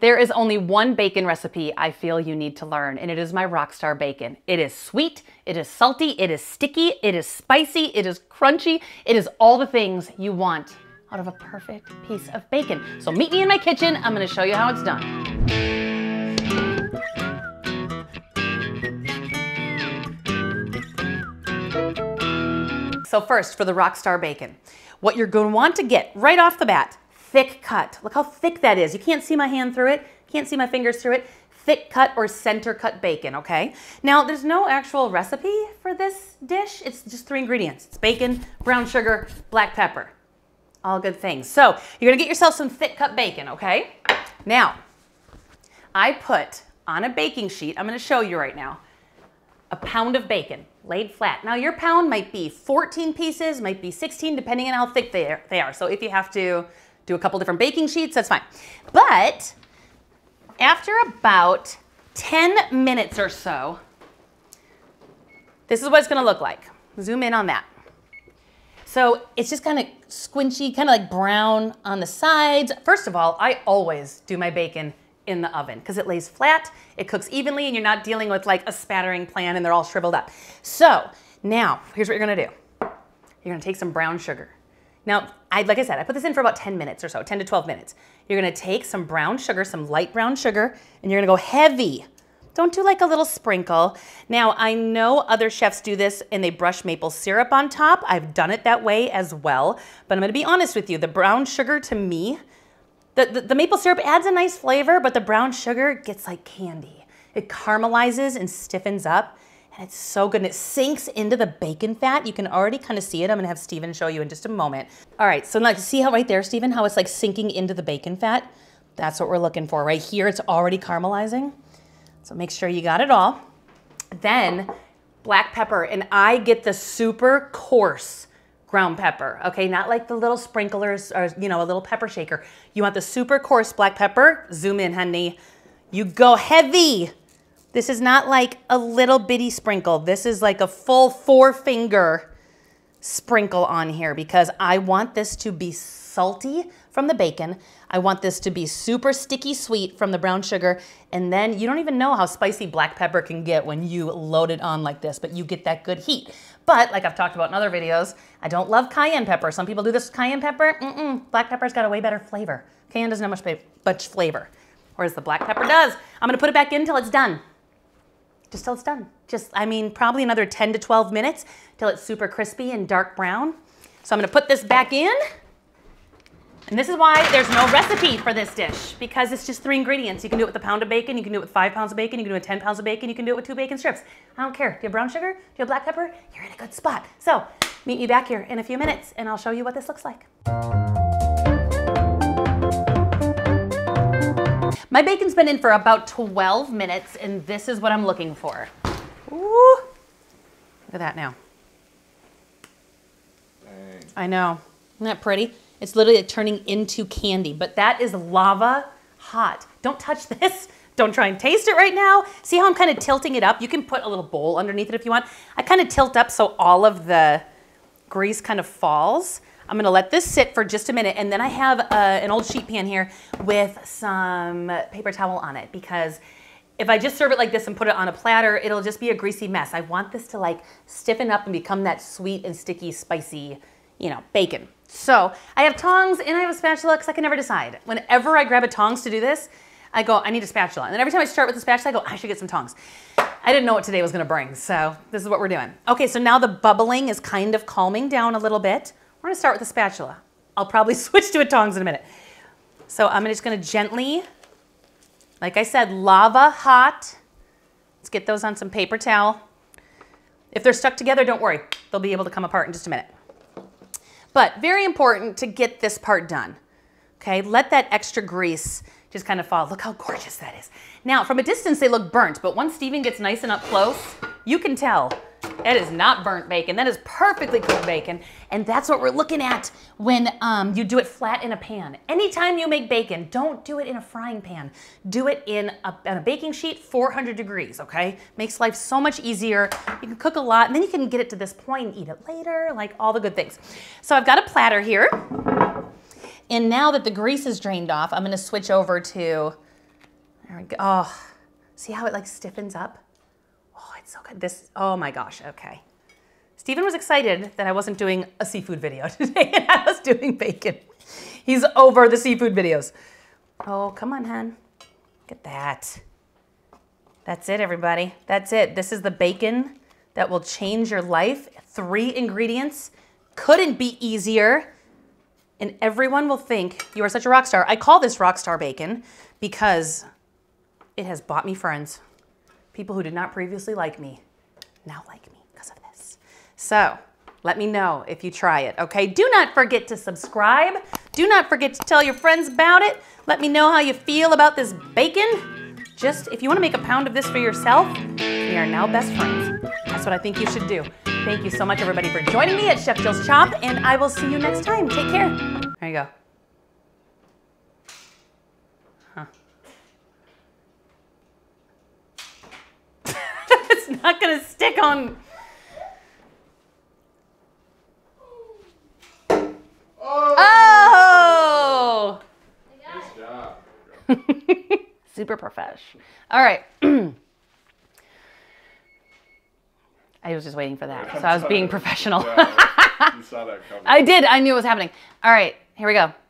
There is only one bacon recipe I feel you need to learn, and it is my Rockstar bacon. It is sweet, it is salty, it is sticky, it is spicy, it is crunchy, it is all the things you want out of a perfect piece of bacon. So meet me in my kitchen, I'm gonna show you how it's done. So first, for the Rockstar bacon, what you're gonna want to get right off the bat, thick cut. Look how thick that is. You can't see my hand through it. Can't see my fingers through it. Thick cut or center cut bacon, okay? Now, there's no actual recipe for this dish. It's just 3 ingredients. It's bacon, brown sugar, black pepper. All good things. So, you're gonna get yourself some thick cut bacon, okay? Now, I put on a baking sheet, I'm gonna show you right now, a pound of bacon laid flat. Now, your pound might be 14 pieces, might be 16, depending on how thick they are. So, if you have to do a couple different baking sheets, that's fine. But after about 10 minutes or so, this is what it's gonna look like. Zoom in on that. So it's just kind of squinchy, kind of like brown on the sides. First of all, I always do my bacon in the oven because it lays flat, it cooks evenly, and you're not dealing with like a spattering pan and they're all shriveled up. So now, here's what you're gonna do. You're gonna take some brown sugar. Now, like I said, I put this in for about 10 minutes or so, 10 to 12 minutes. You're gonna take some brown sugar, some light brown sugar, and you're gonna go heavy. Don't do like a little sprinkle. Now, I know other chefs do this and they brush maple syrup on top. I've done it that way as well, but I'm gonna be honest with you, the brown sugar to me, the maple syrup adds a nice flavor, but the brown sugar gets like candy. It caramelizes and stiffens up. And it's so good, and it sinks into the bacon fat. You can already kind of see it. I'm gonna have Steven show you in just a moment. All right, so now see how right there, Steven, how it's like sinking into the bacon fat? That's what we're looking for. Right here, it's already caramelizing. So make sure you got it all. Then black pepper, and I get the super coarse ground pepper, okay? Not like the little sprinklers or, you know, a little pepper shaker. You want the super coarse black pepper. Zoom in, honey. You go heavy. This is not like a little bitty sprinkle. This is like a full 4-finger sprinkle on here because I want this to be salty from the bacon. I want this to be super sticky sweet from the brown sugar. And then you don't even know how spicy black pepper can get when you load it on like this, but you get that good heat. But like I've talked about in other videos, I don't love cayenne pepper. Some people do this with cayenne pepper. Black pepper's got a way better flavor. Cayenne doesn't have much flavor, whereas the black pepper does. I'm gonna put it back in till it's done. Just till it's done. I mean, probably another 10 to 12 minutes till it's super crispy and dark brown. So I'm gonna put this back in. And this is why there's no recipe for this dish, because it's just 3 ingredients. You can do it with a pound of bacon, you can do it with 5 pounds of bacon, you can do it with 10 pounds of bacon, you can do it with 2 bacon strips. I don't care. Do you have brown sugar? Do you have black pepper? You're in a good spot. So meet me back here in a few minutes and I'll show you what this looks like. My bacon's been in for about 12 minutes and this is what I'm looking for. Ooh, look at that now. Dang. I know, isn't that pretty? It's literally turning into candy, but that is lava hot. Don't touch this. Don't try and taste it right now. See how I'm kind of tilting it up? You can put a little bowl underneath it if you want. I kind of tilt up so all of the grease kind of falls. I'm gonna let this sit for just a minute, and then I have an old sheet pan here with some paper towel on it, because if I just serve it like this and put it on a platter, it'll just be a greasy mess. I want this to like stiffen up and become that sweet and sticky, spicy, you know, bacon. So I have tongs and I have a spatula because I can never decide. Whenever I grab a tongs to do this, I go, I need a spatula. And then every time I start with the spatula, I go, I should get some tongs. I didn't know what today was gonna bring, so this is what we're doing. Okay, so now the bubbling is kind of calming down a little bit. We're gonna start with the spatula. I'll probably switch to a tongs in a minute. So I'm just gonna gently, like I said, lava hot. Let's get those on some paper towel. If they're stuck together, don't worry. They'll be able to come apart in just a minute. But very important to get this part done. Okay, let that extra grease just kind of fall. Look how gorgeous that is. Now, from a distance, they look burnt, but once Steven gets nice and up close, you can tell it is not burnt bacon. That is perfectly cooked bacon. And that's what we're looking at when you do it flat in a pan. Anytime you make bacon, don't do it in a frying pan. Do it on a baking sheet, 400 degrees, okay? Makes life so much easier. You can cook a lot, and then you can get it to this point and eat it later, like all the good things. So I've got a platter here. And now that the grease is drained off, I'm gonna switch over to There we go. Oh, see how it like stiffens up? Oh, it's so good. Oh my gosh, okay. Stephen was excited that I wasn't doing a seafood video today and I was doing bacon. He's over the seafood videos. Oh, come on, hon. Look at that. That's it, everybody. That's it. This is the bacon that will change your life. 3 ingredients. Couldn't be easier. And everyone will think you are such a rock star. I call this Rockstar bacon because it has bought me friends. People who did not previously like me now like me because of this. So let me know if you try it, okay? Do not forget to subscribe. Do not forget to tell your friends about it. Let me know how you feel about this bacon. Just, if you want to make a pound of this for yourself, we are now best friends. That's what I think you should do. Thank you so much, everybody, for joining me at Chef Jyll's Chop, and I will see you next time. Take care. There you go. Huh. It's not going to stick on... Oh! Nice job. Super profesh. All right. I was just waiting for that. So I was being professional. Yeah, you saw that coming. I did. I knew it was happening. All right. Here we go.